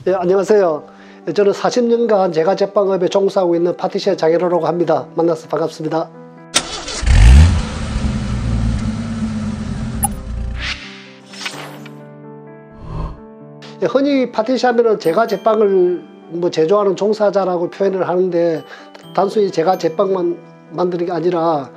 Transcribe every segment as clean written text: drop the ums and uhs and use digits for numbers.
예, 안녕하세요. 저는 40년간 제과 제빵업에 종사하고 있는 파티시에 장현호라고 합니다. 만나서 반갑습니다. 예, 흔히 파티시 하면은 제과 제빵을 제조하는 종사자라고 표현을 하는데, 단순히 제과 제빵만 만드는 게 아니라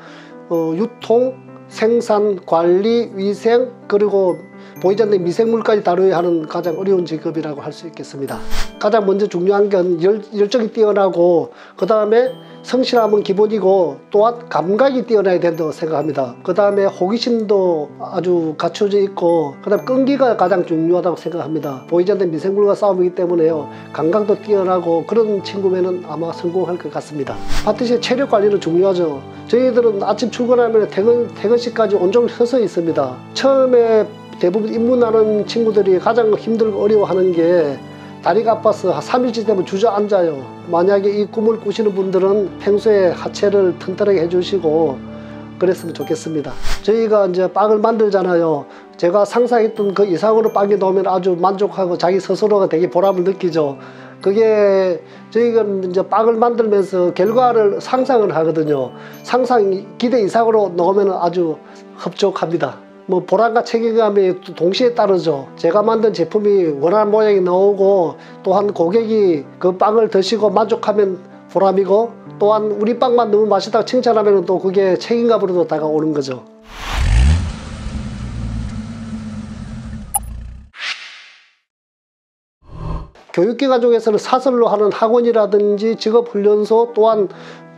유통, 생산, 관리, 위생, 그리고 보이지 않는 미생물까지 다루어야 하는 가장 어려운 직업이라고 할 수 있겠습니다. 가장 먼저 중요한 건 열정이 뛰어나고, 그 다음에 성실함은 기본이고, 또한 감각이 뛰어나야 된다고 생각합니다. 그 다음에 호기심도 아주 갖춰져 있고, 그 다음에 끈기가 가장 중요하다고 생각합니다. 보이지 않는 미생물과 싸움이기 때문에요, 감각도 뛰어나고, 그런 친구면은 아마 성공할 것 같습니다. 파티시의 체력 관리는 중요하죠. 저희들은 아침 출근하면 퇴근 시까지 온종일 서서 있습니다. 처음에 대부분 입문하는 친구들이 가장 힘들고 어려워하는 게, 다리가 아파서 3일째 되면 주저앉아요. 만약에 이 꿈을 꾸시는 분들은 평소에 하체를 튼튼하게 해주시고 그랬으면 좋겠습니다. 저희가 이제 빵을 만들잖아요. 제가 상상했던 그 이상으로 빵이 나오면 아주 만족하고 자기 스스로가 되게 보람을 느끼죠. 그게 저희가 이제 빵을 만들면서 결과를 상상을 하거든요. 기대 이상으로 나오면 아주 흡족합니다. 보람과 책임감이 동시에 따르죠. 제가 만든 제품이 원하는 모양이 나오고, 또한 고객이 그 빵을 드시고 만족하면 보람이고, 또한 우리 빵만 너무 맛있다고 칭찬하면 또 그게 책임감으로도 다가오는 거죠. 교육기관 중에서는 사설로 하는 학원이라든지 직업훈련소, 또한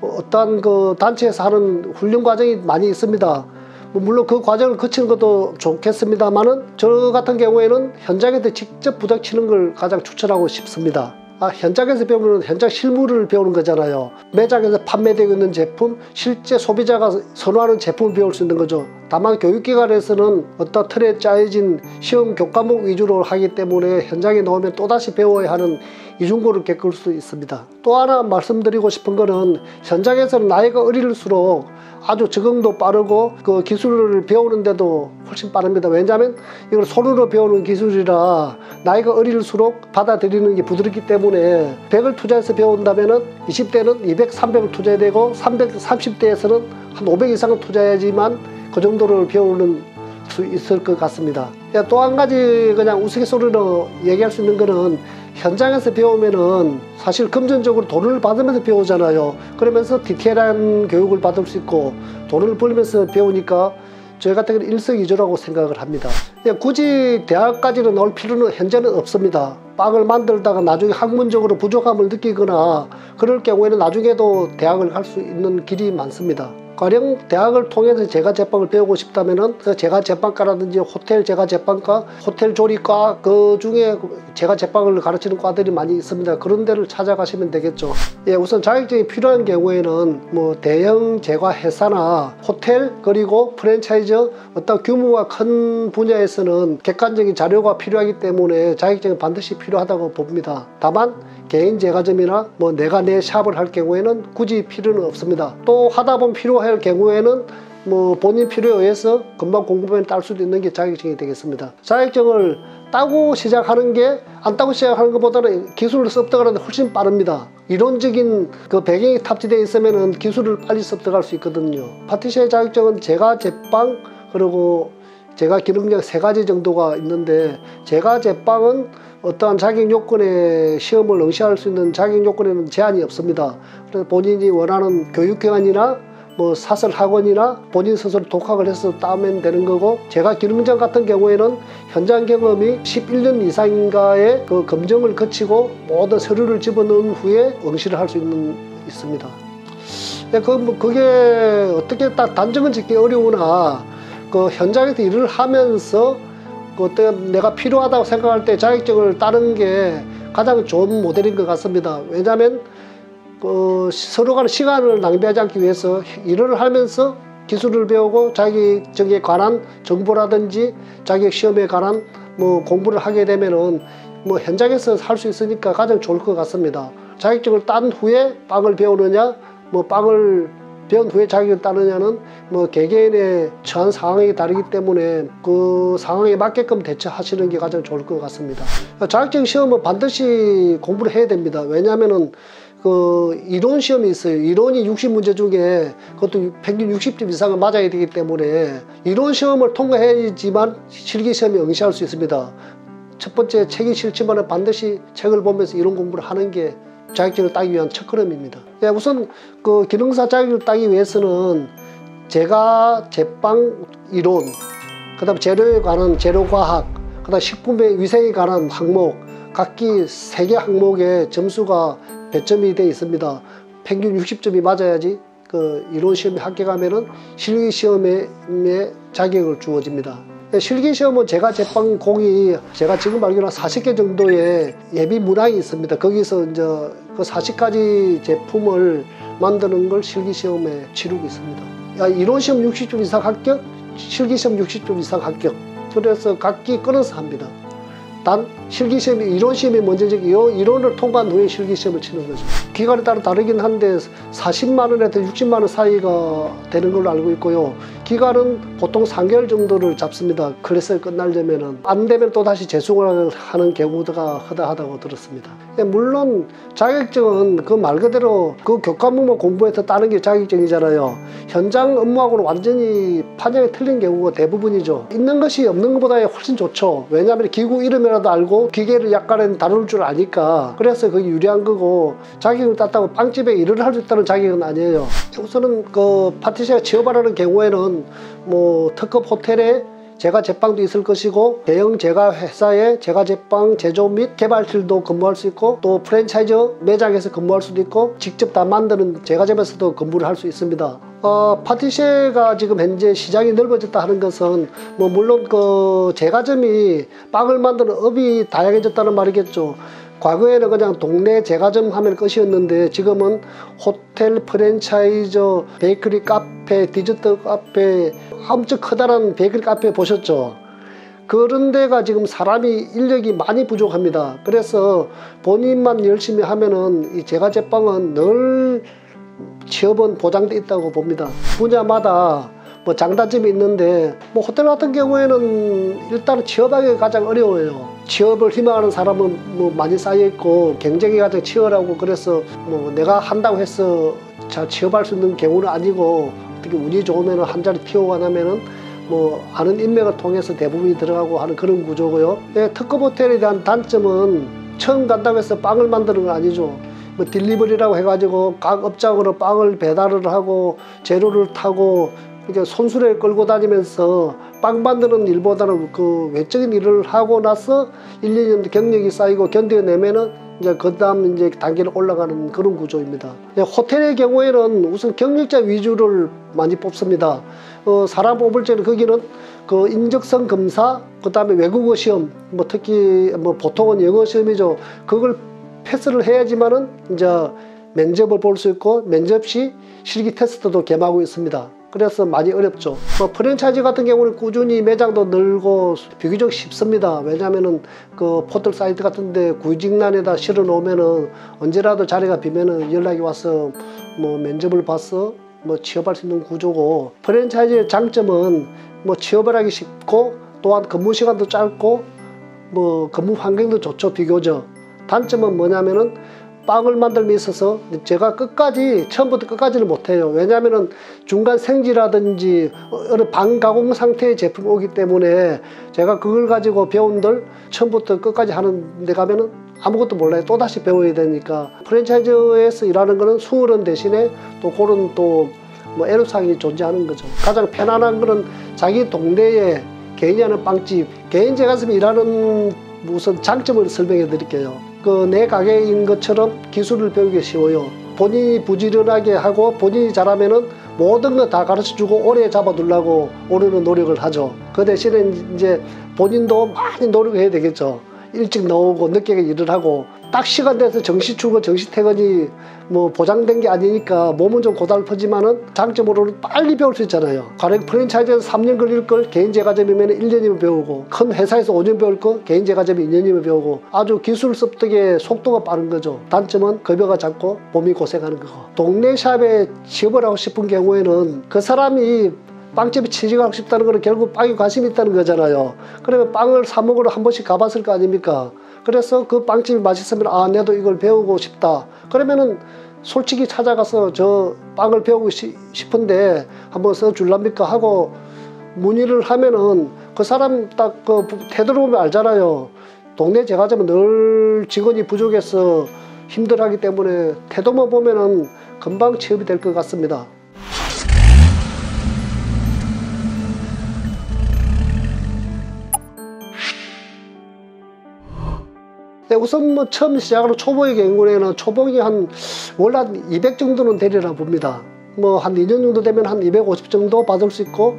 어떠한 그 단체에서 하는 훈련 과정이 많이 있습니다. 물론 그 과정을 거치는 것도 좋겠습니다만은, 저 같은 경우에는 현장에서 직접 부닥치는 걸 가장 추천하고 싶습니다. 현장에서 배우면 현장 실무를 배우는 거잖아요. 매장에서 판매되고 있는 제품, 실제 소비자가 선호하는 제품을 배울 수 있는 거죠. 다만 교육기관에서는 어떤 틀에 짜여진 시험 교과목 위주로 하기 때문에 현장에 나오면 또다시 배워야 하는 이중고를 겪을 수 있습니다. 또 하나 말씀드리고 싶은 거는, 현장에서는 나이가 어릴수록 아주 적응도 빠르고 그 기술을 배우는데도 훨씬 빠릅니다. 왜냐하면 이걸 손으로 배우는 기술이라 나이가 어릴수록 받아들이는 게 부드럽기 때문에 100을 투자해서 배운다면 20대는 200, 300을 투자해야 되고, 30대에서는 한 500 이상을 투자해야지만 그 정도를 배우는 수 있을 것 같습니다. 또 한 가지 그냥 우스갯소리로 얘기할 수 있는 거는, 현장에서 배우면은 사실 금전적으로 돈을 받으면서 배우잖아요. 그러면서 디테일한 교육을 받을 수 있고, 돈을 벌면서 배우니까 저희 같은 경우는 일석이조라고 생각을 합니다. 굳이 대학까지는 나올 필요는 현재는 없습니다. 빵을 만들다가 나중에 학문적으로 부족함을 느끼거나 그럴 경우에는 나중에도 대학을 갈 수 있는 길이 많습니다. 가령 대학을 통해서 제과 제빵을 배우고 싶다면은 그 제과 제빵과라든지 호텔 제과 제빵과, 호텔 조리과, 그 중에 제과 제빵을 가르치는 과들이 많이 있습니다. 그런 데를 찾아가시면 되겠죠. 우선 자격증이 필요한 경우에는 대형 제과 회사나 호텔, 그리고 프랜차이즈, 어떤 규모가 큰 분야에서는 객관적인 자료가 필요하기 때문에 자격증이 반드시 필요하다고 봅니다. 다만 개인 제과점이나 내가 내 샵을 할 경우에는 굳이 필요는 없습니다. 또 하다 보면 필요할 경우에는 본인 필요에 의해서 금방 공부하면 딸 수도 있는 게 자격증이 되겠습니다. 자격증을 따고 시작하는 게 안 따고 시작하는 것보다는 기술을 습득하는 데 훨씬 빠릅니다. 이론적인 그 배경이 탑재되어 있으면 기술을 빨리 습득할 수 있거든요. 파티시에 자격증은 제과 제빵, 그리고 제과 기능력 3가지 정도가 있는데, 제과 제빵은 어떠한 자격 요건에 시험을 응시할 수 있는 자격 요건에는 제한이 없습니다. 그래서 본인이 원하는 교육기관이나 사설 학원이나 본인 스스로 독학을 해서 따면 되는 거고, 제과 기능장 같은 경우에는 현장 경험이 11년 이상인가의 그 검정을 거치고 모든 서류를 집어넣은 후에 응시를 할 수 있습니다. 그게 어떻게 딱 단정은 짓기 어려우나, 그 현장에서 일을 하면서 어떤 내가 필요하다고 생각할 때 자격증을 따는 게 가장 좋은 모델인 것 같습니다. 왜냐하면 서로 간의 시간을 낭비하지 않기 위해서 일을 하면서 기술을 배우고 자격증에 관한 정보라든지 자격시험에 관한 공부를 하게 되면은 현장에서 할 수 있으니까 가장 좋을 것 같습니다. 자격증을 딴 후에 빵을 배우느냐, 빵을 배운 후에 자격을 따느냐는 뭐 개개인의 처한 상황이 다르기 때문에 그 상황에 맞게끔 대처하시는 게 가장 좋을 것 같습니다. 자격증 시험은 반드시 공부를 해야 됩니다. 왜냐하면은 그 이론 시험이 있어요. 이론이 60문제 중에 그것도 평균 60점 이상은 맞아야 되기 때문에 이론 시험을 통과해야지만 실기 시험에 응시할 수 있습니다. 첫 번째 책이 싫지만 반드시 책을 보면서 이론 공부를 하는 게 자격증을 따기 위한 첫걸음입니다. 우선 그 기능사 자격을 따기 위해서는 제가 제빵 이론, 그 다음 재료에 관한 재료과학, 그 다음 식품의 위생에 관한 항목, 각기 3개 항목에 점수가 배점이 되어 있습니다. 평균 60점이 맞아야지 그 이론 시험에 합격하면은 실기 시험에 자격을 주어집니다. 실기 시험은 제가 제빵 공이 제가 지금 알기로는 40개 정도의 예비 문항이 있습니다. 거기서 이제 그 40가지 제품을 만드는 걸 실기 시험에 치르고 있습니다. 이론 시험 60점 이상 합격, 실기 시험 60점 이상 합격. 그래서 각기 끊어서 합니다. 단 실기 시험이 이론 시험이 먼저지 이론을 통과한 후에 실기 시험을 치는 거죠. 기간에 따라 다르긴 한데 40만 원에서 60만 원 사이가 되는 걸로 알고 있고요. 기간은 보통 3개월 정도를 잡습니다. 클래스가 끝나려면은 안 되면 또 다시 재수강을 하는 경우가 허다하다고 들었습니다. 물론 자격증은 그 말 그대로 그 교과목만 공부해서 따는 게 자격증이잖아요. 현장 업무하고는 완전히 판정이 틀린 경우가 대부분이죠. 있는 것이 없는 것보다 훨씬 좋죠. 왜냐하면 기구 이름이라도 알고 기계를 약간은 다룰 줄 아니까 그래서 그게 유리한 거고, 자격을 땄다고 빵집에 일을 할 수 있다는 자격은 아니에요. 우선은 그 파티시에 취업하려는 경우에는 뭐 특급 호텔에 제과 제빵도 있을 것이고, 대형 제과 회사에 제과 제빵 제조 및 개발실도 근무할 수 있고, 또 프랜차이즈 매장에서 근무할 수도 있고, 직접 다 만드는 제과점에서도 근무를 할 수 있습니다. 파티시에가 지금 현재 시장이 넓어졌다 하는 것은 뭐 물론 그 제과점이 빵을 만드는 업이 다양해졌다는 말이겠죠. 과거에는 그냥 동네 제과점 하면 끝이었는데 지금은 호텔, 프랜차이즈, 베이커리 카페, 디저트 카페, 엄청 커다란 베이커리 카페 보셨죠? 그런 데가 지금 사람이 인력이 많이 부족합니다. 그래서 본인만 열심히 하면은 이 제과제빵은 늘 취업은 보장돼 있다고 봅니다. 분야마다 뭐 장단점이 있는데, 뭐 호텔 같은 경우에는 일단 취업하기가 가장 어려워요. 취업을 희망하는 사람은 뭐 많이 쌓여 있고 경쟁이 가장 치열하고, 그래서 뭐 내가 한다고 해서 잘 취업할 수 있는 경우는 아니고, 어떻게 운이 좋으면 한 자리 피고 나면은 뭐 아는 인맥을 통해서 대부분이 들어가고 하는 그런 구조고요. 특급 호텔에 대한 단점은 처음 간다고 해서 빵을 만드는 건 아니죠. 뭐 딜리버리라고 해가지고 각 업장으로 빵을 배달을 하고 재료를 타고 이제 손수레 끌고 다니면서 빵 만드는 일보다는 그 외적인 일을 하고 나서 1, 2년 경력이 쌓이고 견뎌내면은 이제 그 다음 이제 단계로 올라가는 그런 구조입니다. 호텔의 경우에는 우선 경력자 위주를 많이 뽑습니다. 사람 뽑을 때는 거기는 그 인적성 검사, 그 다음에 외국어 시험, 뭐 특히 뭐 보통은 영어 시험이죠. 그걸 패스를 해야지만은 이제 면접을 볼 수 있고, 면접 시 실기 테스트도 겸하고 있습니다. 그래서 많이 어렵죠. 뭐 프랜차이즈 같은 경우는 꾸준히 매장도 늘고 비교적 쉽습니다. 왜냐하면은 그 포털 사이트 같은데 구직란에다 실어 놓으면은 언제라도 자리가 비면은 연락이 와서 뭐 면접을 봐서 뭐 취업할 수 있는 구조고, 프랜차이즈의 장점은 뭐 취업을 하기 쉽고, 또한 근무 시간도 짧고, 뭐 근무 환경도 좋죠, 비교적. 단점은 뭐냐면은 빵을 만들면 있어서 제가 끝까지 처음부터 끝까지는 못해요. 왜냐하면은 중간 생지라든지 어느 반가공 상태의 제품이 오기 때문에 제가 그걸 가지고 배운들 처음부터 끝까지 하는 데 가면은 아무것도 몰라요. 또다시 배워야 되니까. 프랜차이즈에서 일하는 거는 수월한 대신에 또 그런 또 뭐 애로사항이 존재하는 거죠. 가장 편안한 거는 자기 동네에 개인이 하는 빵집, 개인 제과점에 일하는 무슨 장점을 설명해 드릴게요. 그 내 가게인 것처럼 기술을 배우기 쉬워요. 본인이 부지런하게 하고 본인이 잘하면은 모든 거 다 가르쳐 주고 오래 잡아두려고 오르는 노력을 하죠. 그 대신에 이제 본인도 많이 노력해야 되겠죠. 일찍 나오고 늦게 일을 하고, 딱 시간 돼서 정시 출근, 정시 퇴근이 뭐 보장된 게 아니니까 몸은 좀 고달프지만은 장점으로는 빨리 배울 수 있잖아요. 가령 프랜차이즈에서 3년 걸릴 걸 개인 제과점이면 1년이면 배우고, 큰 회사에서 5년 배울 거 개인 제과점이 2년이면 배우고, 아주 기술 습득의 속도가 빠른 거죠. 단점은 급여가 작고 몸이 고생하는 거고. 동네 샵에 취업을 하고 싶은 경우에는 그 사람이 빵집에 취직하고 싶다는 거는 결국 빵에 관심이 있다는 거잖아요. 그러면 빵을 사 먹으러 한 번씩 가봤을 거 아닙니까? 그래서 그 빵집이 맛있으면 아, 나도 이걸 배우고 싶다. 그러면은 솔직히 찾아가서 저 빵을 배우고 싶은데 한번 써줄랍니까 하고 문의를 하면은 그 사람 딱 그 태도를 보면 알잖아요. 동네 제과점은 늘 직원이 부족해서 힘들어하기 때문에 태도만 보면은 금방 취업이 될 것 같습니다. 우선 뭐 처음 시작하는 초봉의 경우에는 초봉이 원래 한 200 정도는 되리라 봅니다. 뭐 한 2년 정도 되면 한 250 정도 받을 수 있고,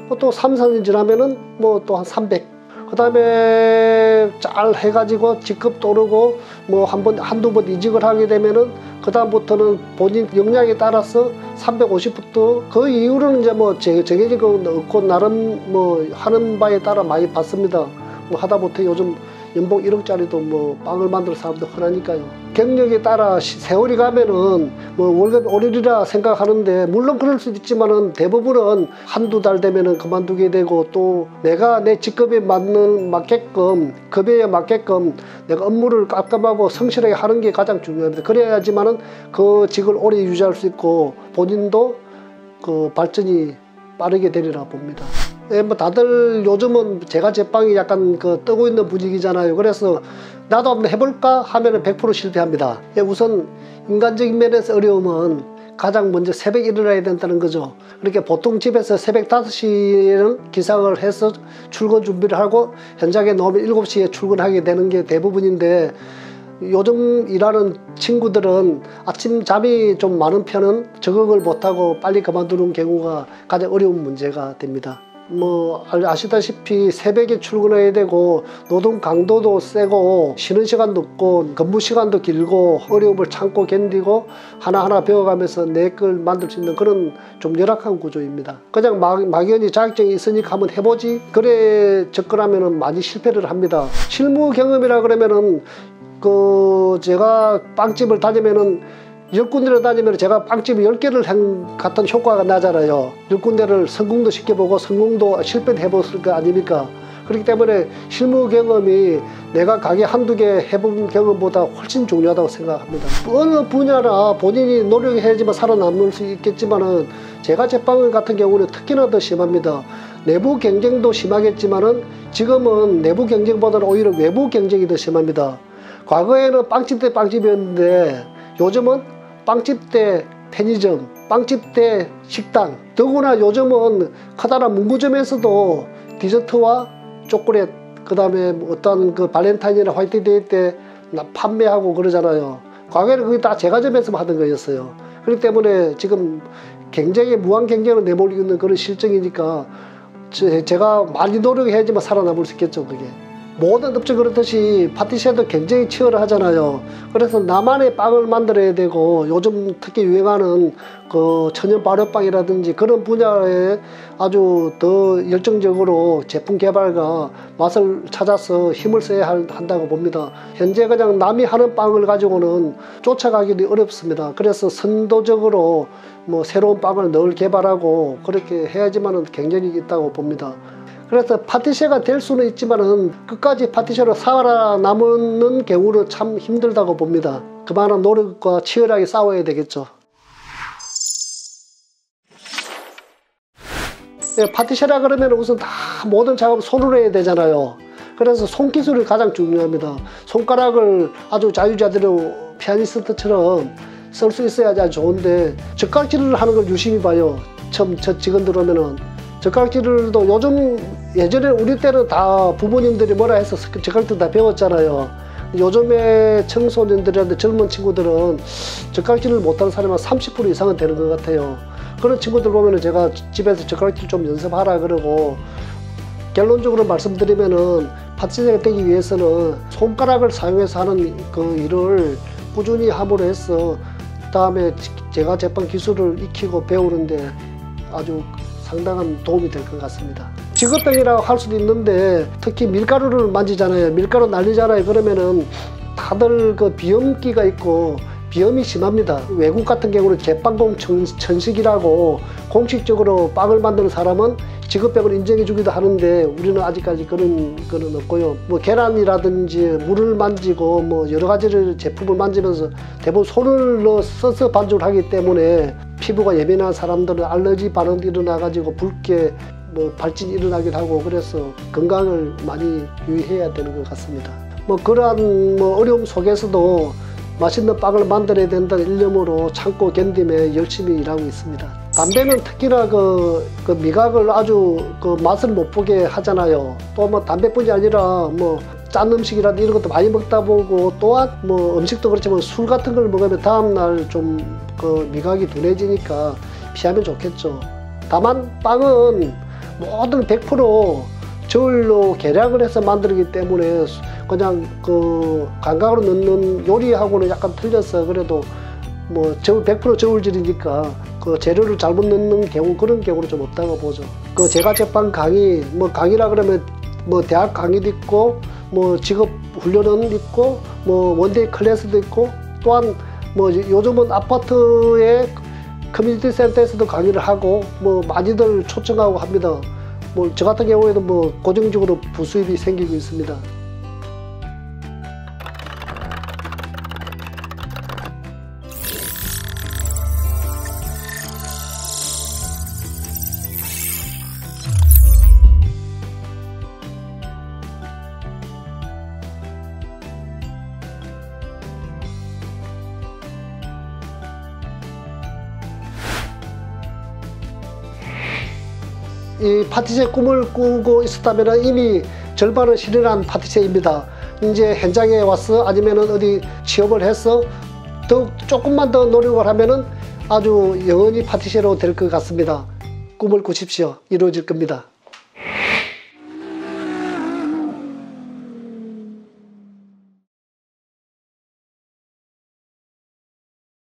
뭐 또 3, 4년 지나면은 뭐 또 한 300. 그 다음에 잘 해가지고 직급도 오르고 뭐 한두 번 이직을 하게 되면은 그 다음부터는 본인 역량에 따라서 350부터 그 이후로는 이제 뭐 정해진 거 없고 나름 뭐 하는 바에 따라 많이 받습니다. 뭐 하다못해 요즘 연봉 1억짜리도 뭐 빵을 만들 사람도 흔하니까요. 경력에 따라 세월이 가면은 뭐 월급이 오르리라 생각하는데, 물론 그럴 수도 있지만은 대부분은 한두 달 되면은 그만두게 되고, 또 내가 내 직급에 맞게끔 급여에 맞게끔 내가 업무를 깔끔하고 성실하게 하는 게 가장 중요합니다. 그래야지만은 그 직을 오래 유지할 수 있고 본인도 그 발전이 빠르게 되리라 봅니다. 예, 뭐 다들 요즘은 제가 제빵이 약간 그 뜨고 있는 분위기잖아요. 그래서 나도 한번 해볼까 하면은 100% 실패합니다. 예, 우선 인간적인 면에서 어려움은 가장 먼저 새벽에 일어나야 된다는 거죠. 그렇게 보통 집에서 새벽 5시에는 기상을 해서 출근 준비를 하고 현장에 나오면 7시에 출근하게 되는 게 대부분인데, 요즘 일하는 친구들은 아침 잠이 좀 많은 편은 적응을 못하고 빨리 그만두는 경우가 가장 어려운 문제가 됩니다. 뭐 아시다시피 새벽에 출근해야 되고 노동 강도도 세고 쉬는 시간도 없고 근무 시간도 길고 어려움을 참고 견디고 하나하나 배워가면서 내 걸 만들 수 있는 그런 좀 열악한 구조입니다. 그냥 막연히 자격증이 있으니까 한번 해보지 그래 접근하면은 많이 실패를 합니다. 실무 경험이라 그러면은 제가 빵집을 다니면은 10군데를 다니면 제가 빵집 10개를 한 같은 효과가 나잖아요. 10군데를 성공도 시켜보고 성공도 실패도 해봤을 거 아닙니까? 그렇기 때문에 실무 경험이 내가 가게 한두 개 해본 경험보다 훨씬 중요하다고 생각합니다. 어느 분야나 본인이 노력해야지만 살아남을 수 있겠지만은 제가 제빵 같은 경우는 특히나 더 심합니다. 내부 경쟁도 심하겠지만은 지금은 내부 경쟁보다는 오히려 외부 경쟁이 더 심합니다. 과거에는 빵집 대 빵집이었는데 요즘은 빵집 대 편의점, 빵집 대 식당, 더구나 요즘은 커다란 문구점에서도 디저트와 초콜릿, 그 다음에 어떤 그 발렌타인이나 화이트데이 때 판매하고 그러잖아요. 과거에는 그게 다 제과점에서만 하던 거였어요. 그렇기 때문에 지금 굉장히 무한 경쟁을 내몰리고 있는 그런 실정이니까 제가 많이 노력해야지만 살아남을 수 있겠죠, 그게. 모든 업체 그렇듯이 파티시에도 굉장히 치열하잖아요. 그래서 나만의 빵을 만들어야 되고, 요즘 특히 유행하는 그 천연 발효빵이라든지 그런 분야에 아주 더 열정적으로 제품 개발과 맛을 찾아서 힘을 써야 한다고 봅니다. 현재 그냥 남이 하는 빵을 가지고는 쫓아가기도 어렵습니다. 그래서 선도적으로 뭐 새로운 빵을 늘 개발하고 그렇게 해야지만은 경쟁이 있다고 봅니다. 그래서 파티시에가 될 수는 있지만은 끝까지 파티시에로 살아남는 경우는 참 힘들다고 봅니다. 그만한 노력과 치열하게 싸워야 되겠죠. 파티시에라 그러면 우선 다 모든 작업을 손으로 해야 되잖아요. 그래서 손기술이 가장 중요합니다. 손가락을 아주 자유자재로 피아니스트처럼 쓸 수 있어야지 아주 좋은데, 젓가락질을 하는 걸 유심히 봐요. 처음 저 직원들 오면은 젓가락질도 요즘, 예전에 우리 때는 다 부모님들이 뭐라 해서 젓가락질 다 배웠잖아요. 요즘에 청소년들이라든지 젊은 친구들은 젓가락질을 못하는 사람이 한 30% 이상은 되는 것 같아요. 그런 친구들 보면은 제가 집에서 젓가락질 좀 연습하라 그러고, 결론적으로 말씀드리면은 파티제가 되기 위해서는 손가락을 사용해서 하는 그 일을 꾸준히 함으로 해서 그다음에 제과 제빵 기술을 익히고 배우는데 아주 상당한 도움이 될 것 같습니다. 직업병이라고 할 수도 있는데 특히 밀가루를 만지잖아요. 밀가루 날리잖아요. 그러면은 다들 그 비염기가 있고 비염이 심합니다. 외국 같은 경우는 제빵공 천식이라고 공식적으로 빵을 만드는 사람은 직업병을 인정해 주기도 하는데 우리는 아직까지 그런 거는 없고요. 뭐 계란이라든지 물을 만지고 뭐 여러 가지를 제품을 만지면서 대부분 손을 써서 반죽을 하기 때문에 피부가 예민한 사람들은 알러지 반응이 일어나 가지고 붉게 뭐 발진이 일어나기도 하고 그래서 건강을 많이 유의해야 되는 것 같습니다. 뭐 그러한 뭐 어려움 속에서도 맛있는 빵을 만들어야 된다는 일념으로 참고 견디며 열심히 일하고 있습니다. 담배는 특히나 그 미각을 아주 그 맛을 못 보게 하잖아요. 또 뭐 담배뿐이 아니라 뭐 짠 음식이라든지 이런 것도 많이 먹다 보고 또한 뭐 음식도 그렇지만 술 같은 걸 먹으면 다음날 좀 그 미각이 둔해지니까 피하면 좋겠죠. 다만 빵은 모든 100% 저울로 계량을 해서 만들기 때문에 그냥 그 감각으로 넣는 요리하고는 약간 틀려서 그래도 뭐 저울 100% 저울질이니까 그 재료를 잘못 넣는 경우 그런 경우는 좀 없다고 보죠. 그 제과 제빵 강의 뭐 강의라 그러면 뭐 대학 강의도 있고 뭐 직업 훈련은 있고 뭐 원데이 클래스도 있고 또한 뭐 요즘은 아파트에 커뮤니티 센터에서도 강의를 하고 뭐 많이들 초청하고 합니다. 뭐 저 같은 경우에도 뭐 고정적으로 부수입이 생기고 있습니다. 이 파티제 꿈을 꾸고 있었다면 이미 절반은 실현한 파티제입니다. 이제 현장에 와서 아니면 어디 취업을 해서 더욱 조금만 더 노력을 하면 아주 영원히 파티제로 될 것 같습니다. 꿈을 꾸십시오. 이루어질 겁니다.